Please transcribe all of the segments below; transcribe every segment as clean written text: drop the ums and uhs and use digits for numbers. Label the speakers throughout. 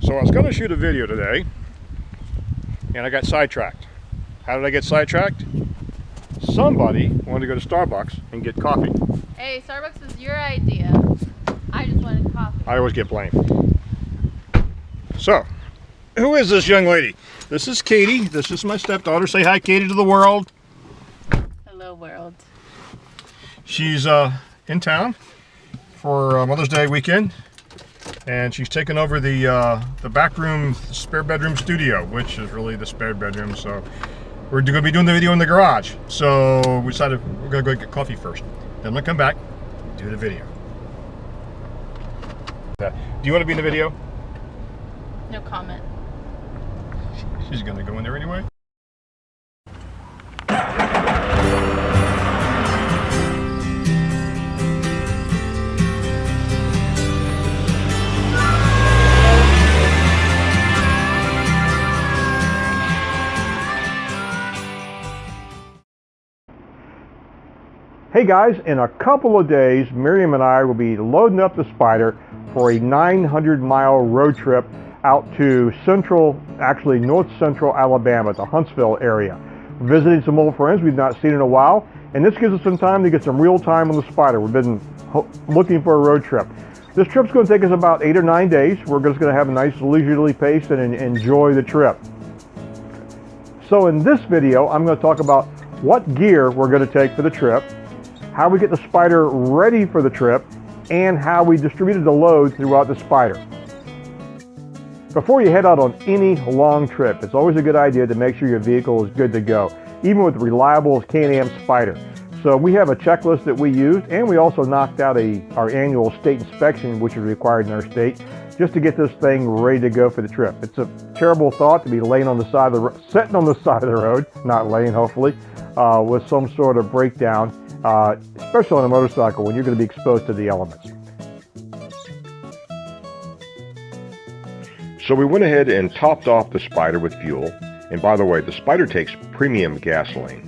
Speaker 1: So I was going to shoot a video today, and I got sidetracked. How did I get sidetracked? Somebody wanted to go to Starbucks and get coffee.
Speaker 2: Hey, Starbucks was your idea. I just wanted coffee.
Speaker 1: I always get blamed. So, who is this young lady? This is Katie. This is my stepdaughter. Say hi, Katie, to the world.
Speaker 2: Hello, world.
Speaker 1: She's in town for Mother's Day weekend, and she's taken over the back room, spare bedroom studio, which is really the spare bedroom. So we're going to be doing the video in the garage. So we decided we're going to go get coffee first. Then I'm going to come back, do the video. Do you want to be in the video?
Speaker 2: No comment.
Speaker 1: She's going to go in there anyway. Hey guys, in a couple of days, Miriam and I will be loading up the Spyder for a 900-mile road trip out to north central Alabama, the Huntsville area. We're visiting some old friends we've not seen in a while, and this gives us some time to get some real time on the Spyder. We've been looking for a road trip. This trip's going to take us about 8 or 9 days. We're just going to have a nice leisurely pace and enjoy the trip. So in this video, I'm going to talk about what gear we're going to take for the trip, how we get the Spyder ready for the trip, and how we distributed the load throughout the Spyder. Before you head out on any long trip, it's always a good idea to make sure your vehicle is good to go, even with reliable Can-Am Spyder. So we have a checklist that we used, and we also knocked out our annual state inspection, which is required in our state, just to get this thing ready to go for the trip. It's a terrible thought to be laying on the side of the road, sitting on the side of the road, not laying hopefully, with some sort of breakdown, especially on a motorcycle when you're going to be exposed to the elements.
Speaker 3: So we went ahead and topped off the Spyder with fuel. And by the way, the Spyder takes premium gasoline.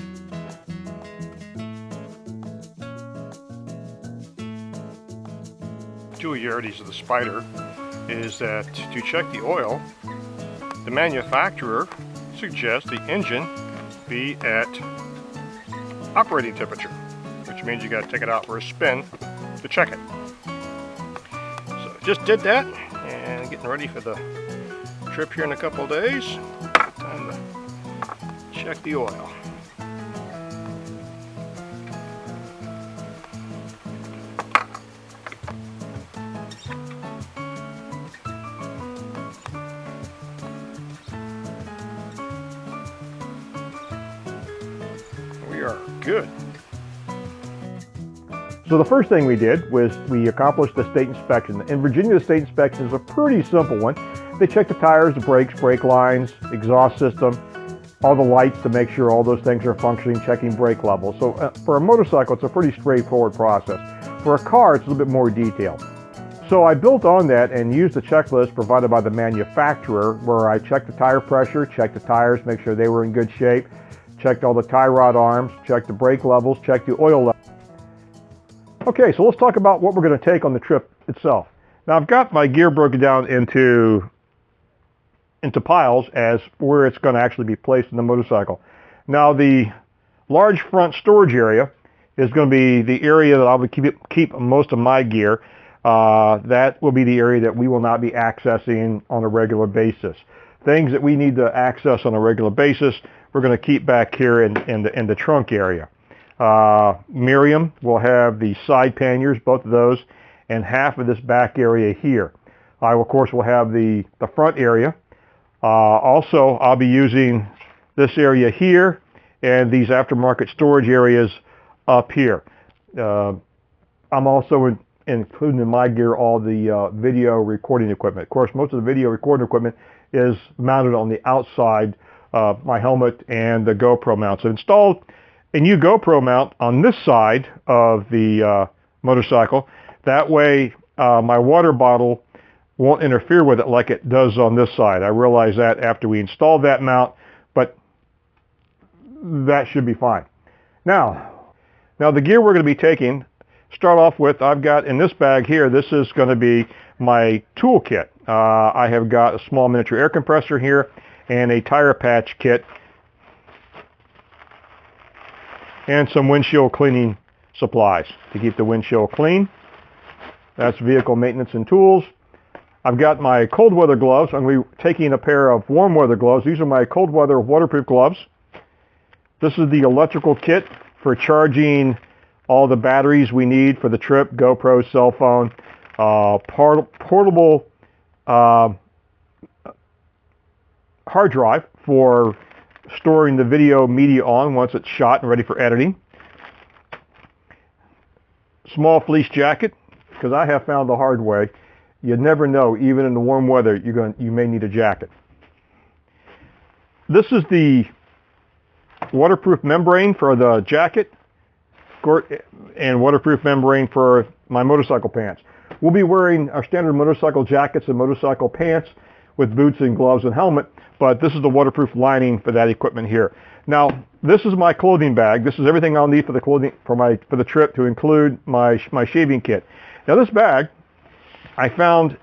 Speaker 1: Peculiarities of the Spyder is that to check the oil, the manufacturer suggests the engine be at operating temperature, which means you got to take it out for a spin to check it. So just did that, and getting ready for the trip here in a couple of days. Time to check the oil. We are good.
Speaker 4: So the first thing we did was we accomplished the state inspection. In Virginia, the state inspection is a pretty simple one. They check the tires, the brakes, brake lines, exhaust system, all the lights to make sure all those things are functioning, checking brake levels. So for a motorcycle, it's a pretty straightforward process. For a car, it's a little bit more detailed. So I built on that and used the checklist provided by the manufacturer, where I checked the tire pressure, checked the tires, make sure they were in good shape, checked all the tie rod arms, checked the brake levels, checked the oil level. Okay, so let's talk about what we're going to take on the trip itself. Now I've got my gear broken down into piles as where it's going to actually be placed in the motorcycle. Now the large front storage area is going to be the area that I will keep most of my gear. That will be the area that we will not be accessing on a regular basis. Things that we need to access on a regular basis, we're going to keep back here in the trunk area. Miriam will have the side panniers, both of those, and half of this back area here. I, of course, will have the front area. Also, I'll be using this area here and these aftermarket storage areas up here. I'm also including in my gear all the video recording equipment. Of course, most of the video recording equipment is mounted on the outside of my helmet and the GoPro mount. So installed a new GoPro mount on this side of the motorcycle. That way my water bottle won't interfere with it like it does on this side. I realized that after we installed that mount, but that should be fine. Now the gear we're going to be taking, start off with, I've got in this bag here, this is going to be my tool kit.
Speaker 1: I have got a small miniature air compressor here and a tire patch kit and some windshield cleaning supplies to keep the windshield clean. That's vehicle maintenance and tools. I've got my cold weather gloves. I'm going to be taking a pair of warm weather gloves. These are my cold weather waterproof gloves. This is the electrical kit for charging all the batteries we need for the trip, GoPro, cell phone, portable hard drive for storing the video media on once it's shot and ready for editing. Small fleece jacket, because I have found the hard way, you never know, even in the warm weather, you may need a jacket. This is the waterproof membrane for the jacket and waterproof membrane for my motorcycle pants. We'll be wearing our standard motorcycle jackets and motorcycle pants with boots and gloves and helmet, but this is the waterproof lining for that equipment here. Now, this is my clothing bag. This is everything I'll need for the clothing for the trip, to include my shaving kit. Now, this bag I found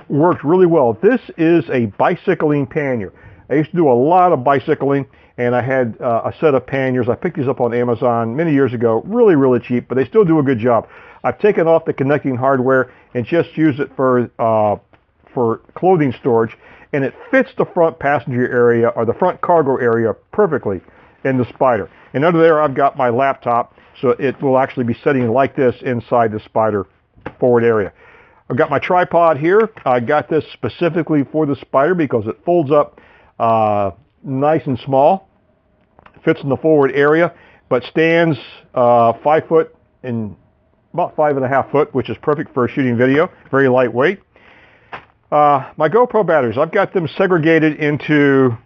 Speaker 1: worked really well. This is a bicycling pannier. I used to do a lot of bicycling, and I had a set of panniers. I picked these up on Amazon many years ago, really, really cheap, but they still do a good job. I've taken off the connecting hardware and just used it for clothing storage, and it fits the front passenger area or the front cargo area perfectly in the Spyder. And under there, I've got my laptop, so it will actually be sitting like this inside the Spyder forward area. I've got my tripod here. I got this specifically for the Spyder because it folds up nice and small. Fits in the forward area, but stands 5 foot and about 5.5 foot, which is perfect for shooting video. Very lightweight. My GoPro batteries, I've got them segregated into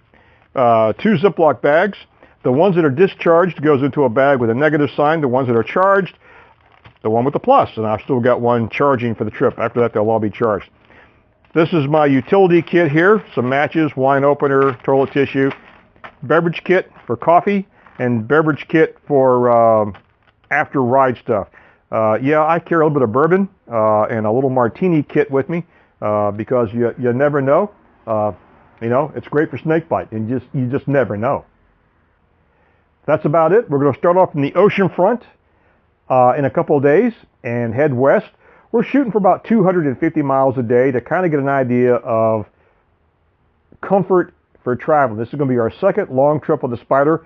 Speaker 1: 2 Ziploc bags. The ones that are discharged goes into a bag with a negative sign. The ones that are charged, the one with the plus. And I've still got one charging for the trip. After that, they'll all be charged. This is my utility kit here. Some matches, wine opener, toilet tissue, beverage kit for coffee, and beverage kit for after ride stuff. Yeah, I carry a little bit of bourbon and a little martini kit with me because you never know. You know, it's great for snake bite, and you just never know. That's about it. We're going to start off in the ocean front in a couple of days and head west. We're shooting for about 250 miles a day to kind of get an idea of comfort for traveling. This is going to be our second long trip on the Spyder.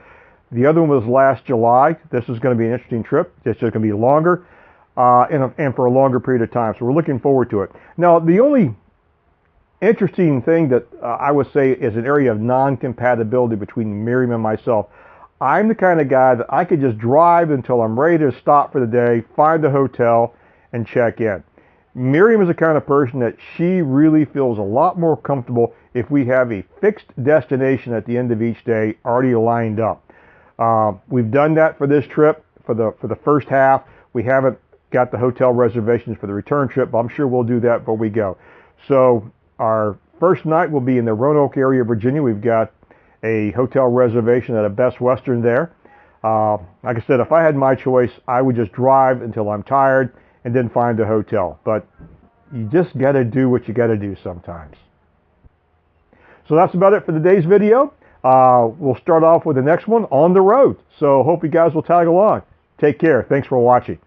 Speaker 1: The other one was last July. This is going to be an interesting trip. It's just going to be longer and for a longer period of time. So we're looking forward to it. Now, the only interesting thing that I would say is an area of non-compatibility between Miriam and myself. I'm the kind of guy that I could just drive until I'm ready to stop for the day, find a hotel, and check in. Miriam is the kind of person that she really feels a lot more comfortable if we have a fixed destination at the end of each day already lined up. We've done that for this trip for the first half. We haven't got the hotel reservations for the return trip, but I'm sure we'll do that before we go. So our first night will be in the Roanoke area, Virginia. We've got a hotel reservation at a Best Western there. Like I said, if I had my choice, I would just drive until I'm tired and then find a hotel. But you just got to do what you got to do sometimes. So that's about it for today's video. We'll start off with the next one on the road. So hope you guys will tag along. Take care. Thanks for watching.